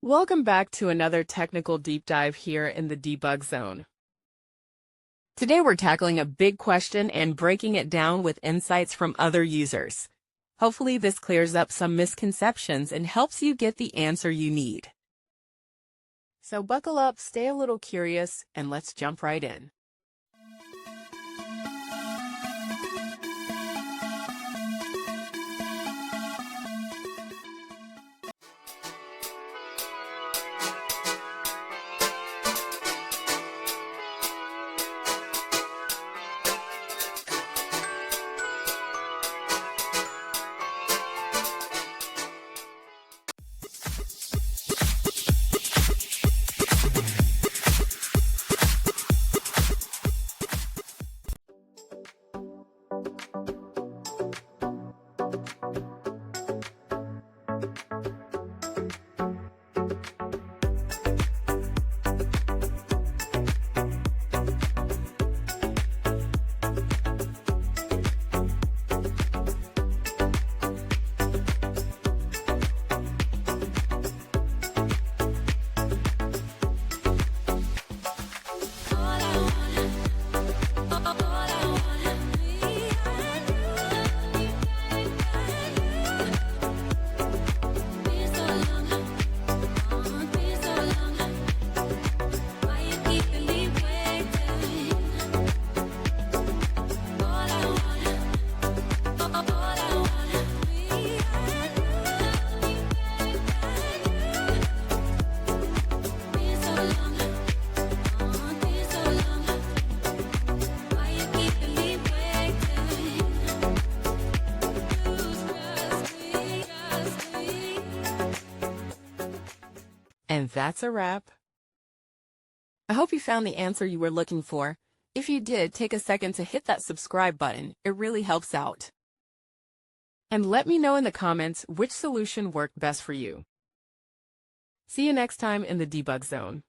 Welcome back to another technical deep dive here in the debug zone. Today we're tackling a big question and breaking it down with insights from other users. Hopefully this clears up some misconceptions and helps you get the answer you need. So buckle up, stay a little curious, and let's jump right in. And that's a wrap. I hope you found the answer you were looking for. If you did, take a second to hit that subscribe button. It really helps out. And let me know in the comments which solution worked best for you. See you next time in the debug zone.